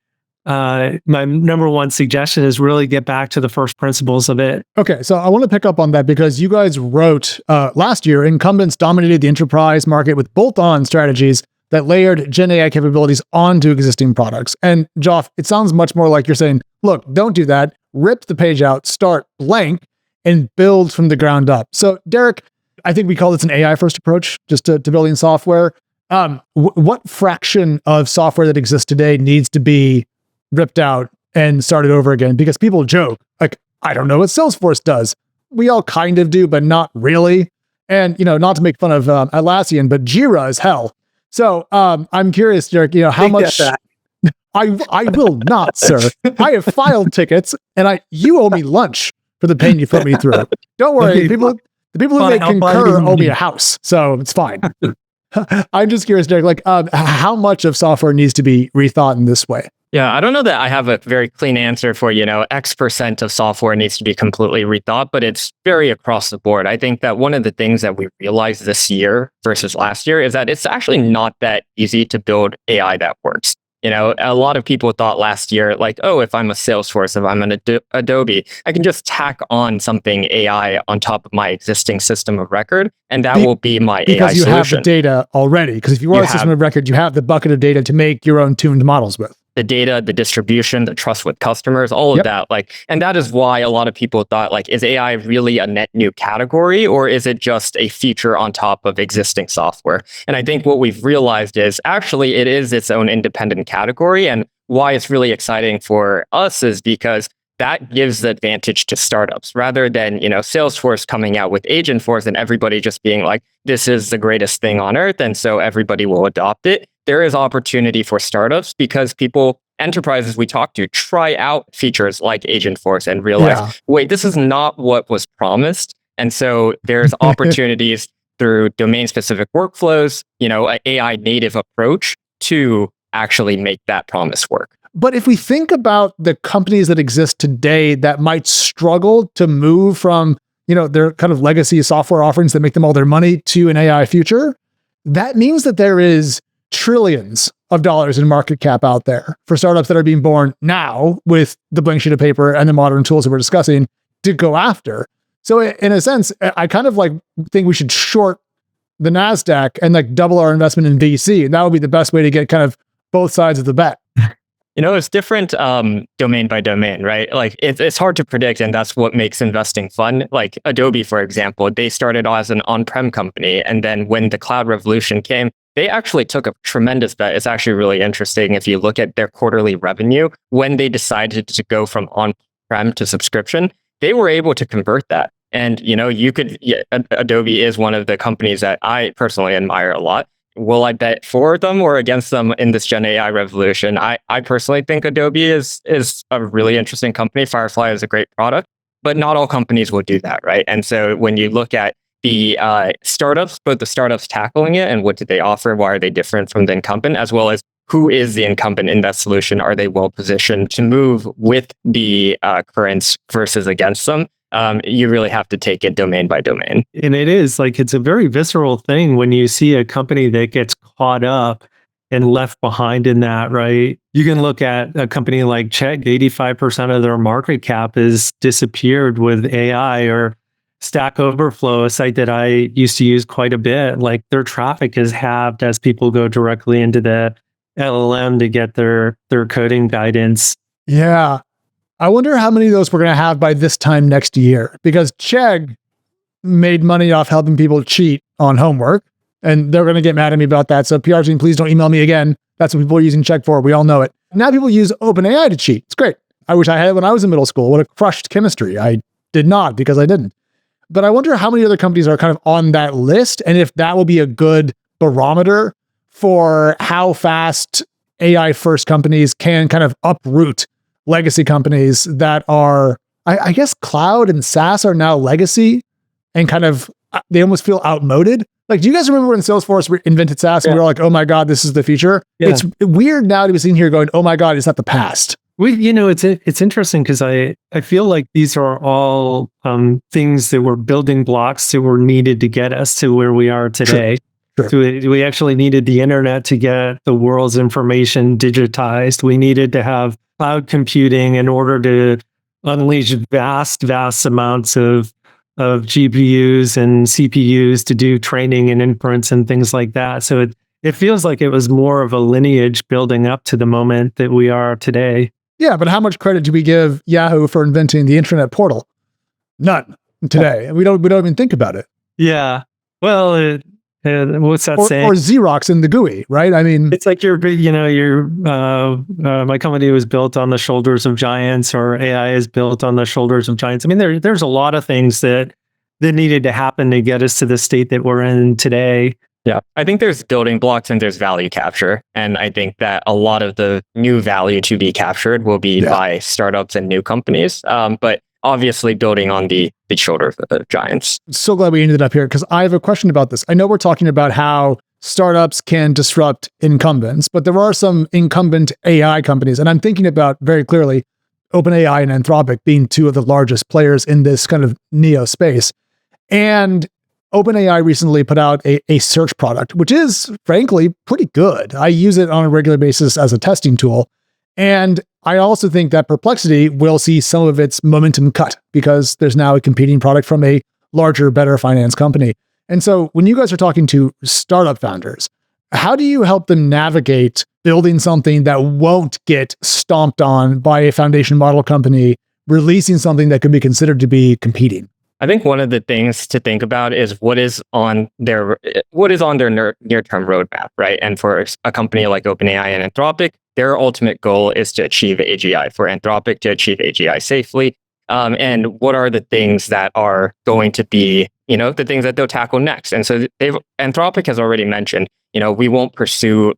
suggestion, is really get back to the first principles of it. Okay, so I want to pick up on that because you guys wrote last year, incumbents dominated the enterprise market with bolt-on strategies that layered Gen AI capabilities onto existing products. And Joff, it sounds much more like you're saying, look, don't do that. Rip the page out, start blank, and build from the ground up. So Derek, I think we call this an AI-first approach just to building software. What fraction of software that exists today needs to be ripped out and started over again? Because people joke, like, I don't know what Salesforce does. We all kind of do, but not really. And, not to make fun of Atlassian, but Jira is hell. So I'm curious, Derek, how much... I will not, sir. I have filed tickets and you owe me lunch for the pain you put me through. Don't worry. The people who make Concur owe me a house, so it's fine. I'm just curious, Derek, like how much of software needs to be rethought in this way? Yeah, I don't know that I have a very clean answer for, X% of software needs to be completely rethought, but it's very across the board. I think that one of the things that we realized this year versus last year is that it's actually not that easy to build AI that works. A lot of people thought last year, like, oh, if I'm a Salesforce, if I'm an Adobe, I can just tack on something AI on top of my existing system of record, and that will be my AI solution. Because you have the data already. Because if you are a system of record, you have the bucket of data to make your own tuned models with. The data, the distribution, the trust with customers, all of that. And that is why a lot of people thought, is AI really a net new category, or is it just a feature on top of existing software? And I think what we've realized is actually it is its own independent category. And why it's really exciting for us is because that gives the advantage to startups rather than, Salesforce coming out with Agentforce and everybody just being like, this is the greatest thing on earth. And so everybody will adopt it. There is opportunity for startups because enterprises we talk to try out features like Agentforce and realize, wait, this is not what was promised. And so there's opportunities through domain-specific workflows, an AI native approach to actually make that promise work. But if we think about the companies that exist today that might struggle to move from, their kind of legacy software offerings that make them all their money to an AI future, that means that there is trillions of dollars in market cap out there for startups that are being born now with the blank sheet of paper and the modern tools that we're discussing to go after. So in a sense, I kind of think we should short the NASDAQ and double our investment in VC. And that would be the best way to get kind of both sides of the bet. It's different domain by domain, right? Like it's hard to predict, and that's what makes investing fun. Like Adobe, for example, they started as an on-prem company, and then when the cloud revolution came, they actually took a tremendous bet. It's actually really interesting if you look at their quarterly revenue. When they decided to go from on-prem to subscription, they were able to convert that. And Adobe is one of the companies that I personally admire a lot. Will I bet for them or against them in this Gen AI revolution? I personally think Adobe is a really interesting company. Firefly is a great product, but not all companies will do that, right? And so when you look at the startups, both the startups tackling it and what did they offer, why are they different from the incumbent, as well as who is the incumbent in that solution? Are they well positioned to move with the currents versus against them? You really have to take it domain by domain. And it is like, it's a very visceral thing when you see a company that gets caught up and left behind in that, right? You can look at a company like Chegg, 85% of their market cap is disappeared with AI, or Stack Overflow, a site that I used to use quite a bit. Like their traffic is halved as people go directly into the LLM to get their coding guidance. Yeah. I wonder how many of those we're going to have by this time next year, because Chegg made money off helping people cheat on homework, and they're going to get mad at me about that. So PR team, please don't email me again. That's what people are using Chegg for. We all know it. Now people use OpenAI to cheat. It's great. I wish I had it when I was in middle school. Would have crushed chemistry. I did not, because I didn't. But I wonder how many other companies are kind of on that list, and if that will be a good barometer for how fast AI first companies can kind of uproot legacy companies that are, I guess cloud and SaaS are now legacy, and kind of, they almost feel outmoded. Like, do you guys remember when Salesforce invented SaaS and we were like, oh my God, this is the future? Yeah. It's weird now to be sitting here going, oh my God, is that the past? It's interesting because I feel like these are all things that were building blocks that were needed to get us to where we are today. Sure. So we actually needed the internet to get the world's information digitized. We needed to have cloud computing in order to unleash vast amounts of GPUs and CPUs to do training and inference and things like that. So it feels like it was more of a lineage building up to the moment that we are today. Yeah, but how much credit do we give Yahoo for inventing the internet portal? None today. We don't even think about it. Yeah. Well, what's that saying? Or Xerox in the GUI, right? I mean, it's like my company was built on the shoulders of giants, or AI is built on the shoulders of giants. I mean, there's a lot of things that needed to happen to get us to the state that we're in today. Yeah, I think there's building blocks and there's value capture. And I think that a lot of the new value to be captured will be by startups and new companies. But obviously building on the shoulders of the giants. So glad we ended up here, because I have a question about this. I know we're talking about how startups can disrupt incumbents, but there are some incumbent AI companies. And I'm thinking about very clearly OpenAI and Anthropic being two of the largest players in this kind of neo space. And OpenAI recently put out a search product, which is frankly pretty good. I use it on a regular basis as a testing tool. And I also think that Perplexity will see some of its momentum cut, because there's now a competing product from a larger, better finance company. And so when you guys are talking to startup founders, how do you help them navigate building something that won't get stomped on by a foundation model company, releasing something that could be considered to be competing? I think one of the things to think about is what is on their near-term roadmap, right? And for a company like OpenAI and Anthropic, their ultimate goal is to achieve AGI. For Anthropic, to achieve AGI safely. And what are the things that are going to be, the things that they'll tackle next? And so Anthropic has already mentioned, we won't pursue,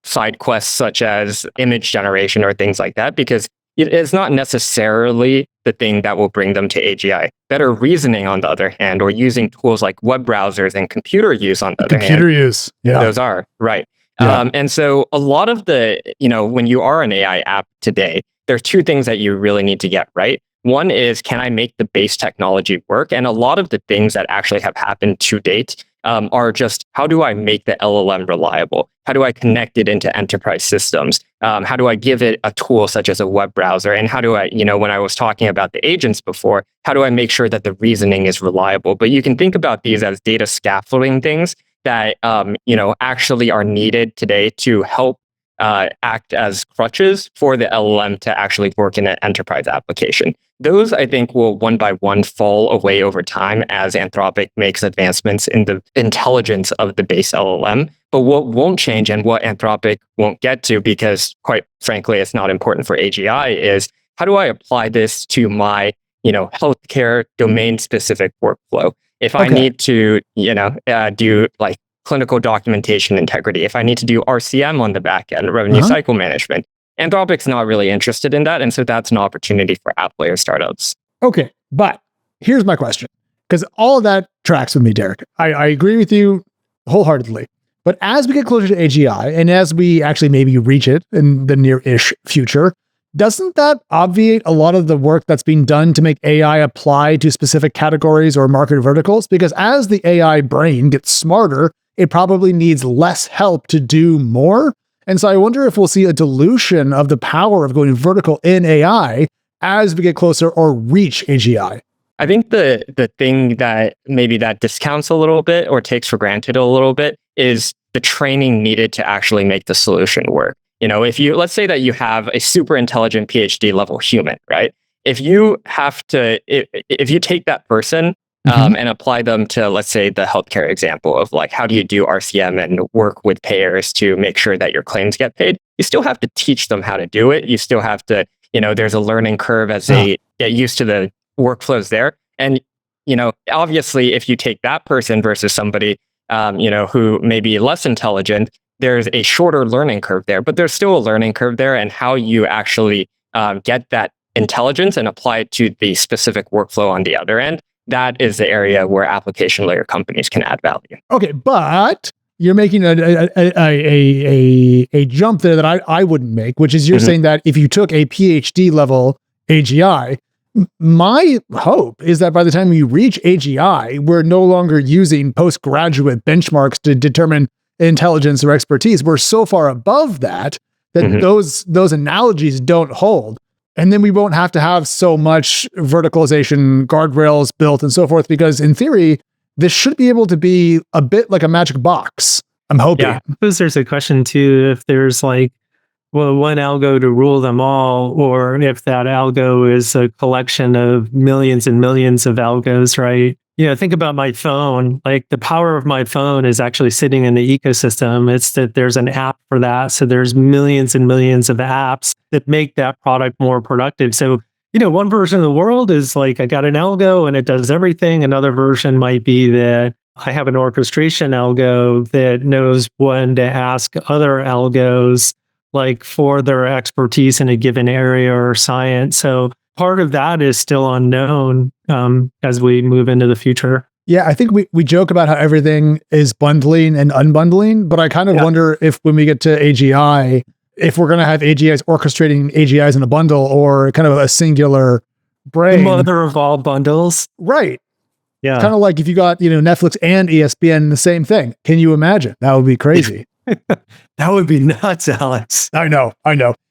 side quests such as image generation or things like that, because it is not necessarily the thing that will bring them to AGI. Better reasoning, on the other hand, or using tools like web browsers and computer use, on the other hand. Computer use, yeah. Those are, right. Yeah. And so a lot of the, when you are an AI app today, there's two things that you really need to get right. One is, can I make the base technology work? And a lot of the things that actually have happened to date are just, how do I make the LLM reliable? How do I connect it into enterprise systems? How do I give it a tool such as a web browser? And how do I, when I was talking about the agents before, how do I make sure that the reasoning is reliable? But you can think about these as data scaffolding things that, actually are needed today to help act as crutches for the LLM to actually work in an enterprise application. Those, I think, will one by one fall away over time as Anthropic makes advancements in the intelligence of the base LLM. But what won't change and what Anthropic won't get to, because quite frankly, it's not important for AGI, is how do I apply this to my, healthcare domain specific workflow? If I need to, do like clinical documentation integrity, if I need to do RCM on the back end, revenue cycle management, Anthropic's not really interested in that. And so that's an opportunity for app layer startups. Okay, but here's my question, because all of that tracks with me, Derek. I agree with you wholeheartedly. But as we get closer to AGI, and as we actually maybe reach it in the near-ish future, doesn't that obviate a lot of the work that's being done to make AI apply to specific categories or market verticals? Because as the AI brain gets smarter, it probably needs less help to do more. And so I wonder if we'll see a dilution of the power of going vertical in AI as we get closer or reach AGI. I think the thing that maybe that discounts a little bit or takes for granted a little bit is the training needed to actually make the solution work. Let's say that you have a super intelligent PhD level human, right? If you take that person and apply them to, let's say, the healthcare example of like, how do you do RCM and work with payers to make sure that your claims get paid? You still have to teach them how to do it. You still have to, there's a learning curve as they get used to the workflows there. And, obviously, if you take that person versus somebody, who may be less intelligent, there's a shorter learning curve there, but there's still a learning curve there, and how you actually get that intelligence and apply it to the specific workflow on the other end. That is the area where application layer companies can add value. Okay, but you're making a jump there that I wouldn't make, which is you're saying that if you took a PhD level AGI, my hope is that by the time you reach AGI, we're no longer using postgraduate benchmarks to determine intelligence or expertise. We're so far above that those analogies don't hold. And then we won't have to have so much verticalization, guardrails built and so forth, because in theory, this should be able to be a bit like a magic box. I'm hoping. Yeah, because there's a question too, if there's like, one algo to rule them all, or if that algo is a collection of millions and millions of algos, right? Think about my phone. Like the power of my phone is actually sitting in the ecosystem. It's that there's an app for that. So there's millions and millions of apps that make that product more productive. So, one version of the world is like, I got an algo and it does everything. Another version might be that I have an orchestration algo that knows when to ask other algos, like for their expertise in a given area or science. So part of that is still unknown as we move into the future. Yeah, I think we joke about how everything is bundling and unbundling, but I kind of wonder if when we get to AGI, if we're going to have AGIs orchestrating AGIs in a bundle or kind of a singular brain. The mother of all bundles. Right. Yeah. Kind of like if you got, Netflix and ESPN, the same thing. Can you imagine? That would be crazy. That would be nuts, Alex. I know.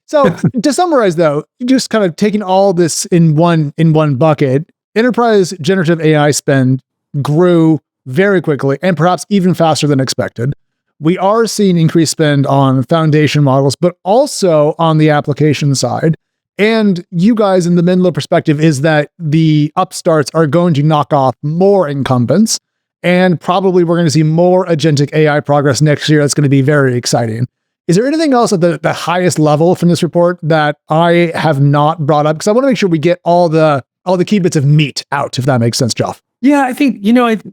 So to summarize though, just kind of taking all this in one bucket, enterprise generative AI spend grew very quickly and perhaps even faster than expected. We are seeing increased spend on foundation models, but also on the application side. And you guys in the MENLO perspective is that the upstarts are going to knock off more incumbents. And probably we're going to see more agentic AI progress next year. That's going to be very exciting. Is there anything else at the highest level from this report that I have not brought up? Because I want to make sure we get all the key bits of meat out, if that makes sense, Joff. Yeah, I think,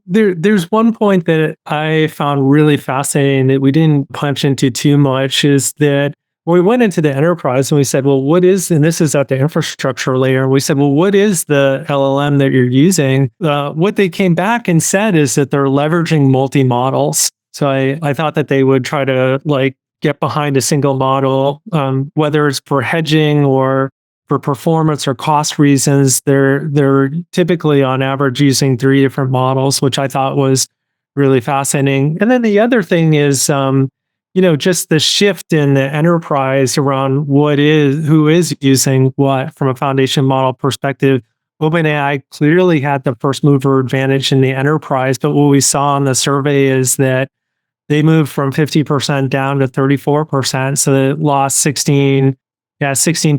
there's one point that I found really fascinating that we didn't punch into too much, is that when we went into the enterprise and we said, well, and this is at the infrastructure layer, and we said, well, what is the LLM that you're using? What they came back and said is that they're leveraging multi-models. So I thought that they would try to get behind a single model, whether it's for hedging or for performance or cost reasons. They're typically on average using 3 different models, which I thought was really fascinating. And then the other thing is, just the shift in the enterprise around who is using what from a foundation model perspective. OpenAI clearly had the first mover advantage in the enterprise, but what we saw in the survey is that they moved from 50% down to 34%. So they lost 16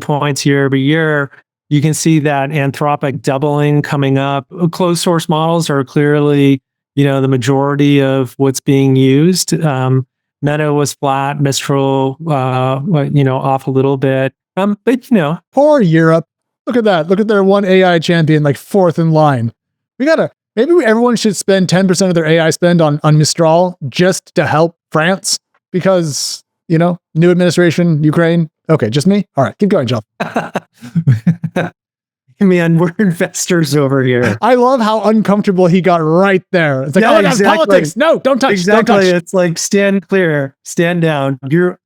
points year over year. You can see that Anthropic doubling coming up. Closed source models are clearly, the majority of what's being used. Meta was flat, Mistral, off a little bit. But poor Europe. Look at that. Look at their one AI champion, like fourth in line. Maybe everyone should spend 10% of their AI spend on Mistral just to help France because, new administration, Ukraine. Okay, just me? All right, keep going, Joff. Man, we're investors over here. I love how uncomfortable he got right there. It's like, exactly. Politics. No, don't touch. Exactly. Don't touch. It's like, stand clear, stand down.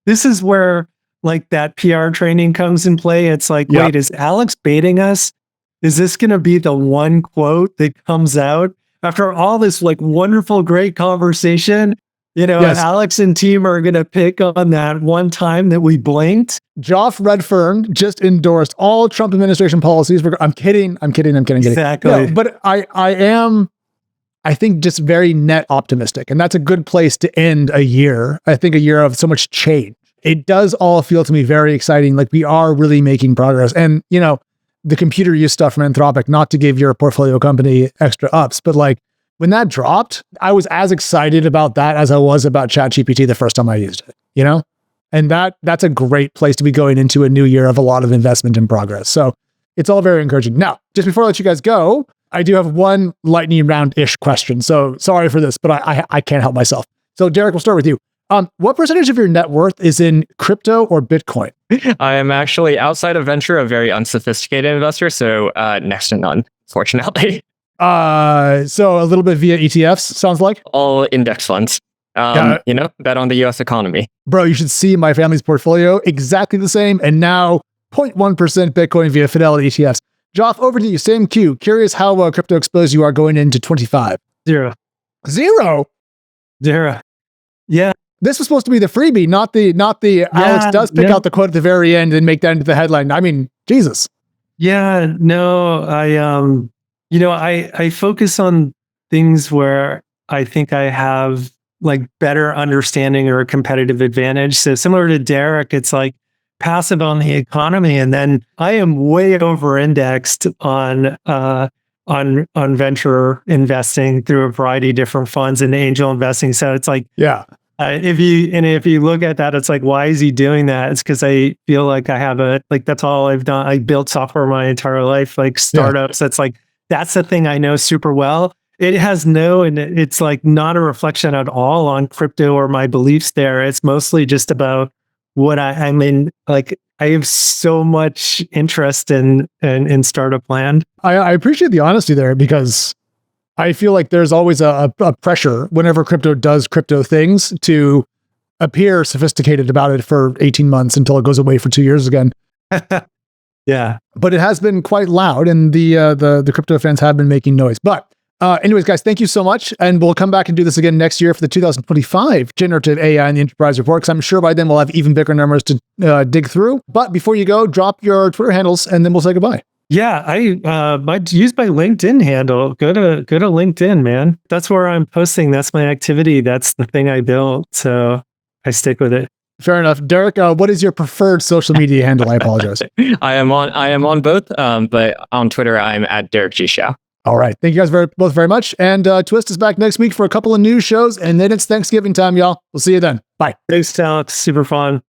This is where like that PR training comes in play. It's like, wait, is Alex baiting us? Is this going to be the one quote that comes out after all this like wonderful, great conversation? Yes. Alex and team are going to pick on that one time that we blinked. Joff Redfern just endorsed all Trump administration policies. I'm kidding. Exactly. No, but I am, I think, just very net optimistic. And that's a good place to end a year. I think a year of so much change. It does all feel to me very exciting. Like we are really making progress. And, the computer use stuff from Anthropic, not to give your portfolio company extra ups, but like, when that dropped, I was as excited about that as I was about ChatGPT the first time I used it, And that's a great place to be going into a new year of a lot of investment and progress. So it's all very encouraging. Now, just before I let you guys go, I do have one lightning round-ish question. So sorry for this, but I can't help myself. So Derek, we'll start with you. What percentage of your net worth is in crypto or Bitcoin? I am actually, outside of venture, a very unsophisticated investor. So next to none, fortunately. So a little bit via ETFs, sounds like? All index funds. Bet on the US economy. Bro, you should see my family's portfolio. Exactly the same. And now 0.1% Bitcoin via Fidelity ETFs. Joff, over to you. Same cue. Curious how crypto exposed you are going into 25. Zero. Yeah. This was supposed to be the freebie, not the Alex does pick out the quote at the very end and make that into the headline. I mean, Jesus. Yeah, no, I focus on things where I think I have like better understanding or a competitive advantage. So similar to Derek, it's like passive on the economy. And then I am way over indexed on venture investing through a variety of different funds and angel investing. So it's like, if you look at that, it's like, why is he doing that? It's because I feel like I have that's all I've done. I built software my entire life, like startups. That's like, that's the thing I know super well. It has and it's like not a reflection at all on crypto or my beliefs there. It's mostly just about what I mean, like I have so much interest in startup land. I appreciate the honesty there because I feel like there's always a pressure whenever crypto does crypto things to appear sophisticated about it for 18 months until it goes away for 2 years again. Yeah. But it has been quite loud and the crypto fans have been making noise. But anyways, guys, thank you so much. And we'll come back and do this again next year for the 2025 Generative AI and the Enterprise Report, because I'm sure by then we'll have even bigger numbers to dig through. But before you go, drop your Twitter handles and then we'll say goodbye. Yeah, I might use my LinkedIn handle. Go to LinkedIn, man. That's where I'm posting. That's my activity. That's the thing I built. So I stick with it. Fair enough. Derek, what is your preferred social media handle? I apologize. I am on both, but on Twitter, I'm at Derek G. Xiao. All right. Thank you guys both very much. And Twist is back next week for a couple of news shows. And then it's Thanksgiving time, y'all. We'll see you then. Bye. Thanks, Alex. Super fun.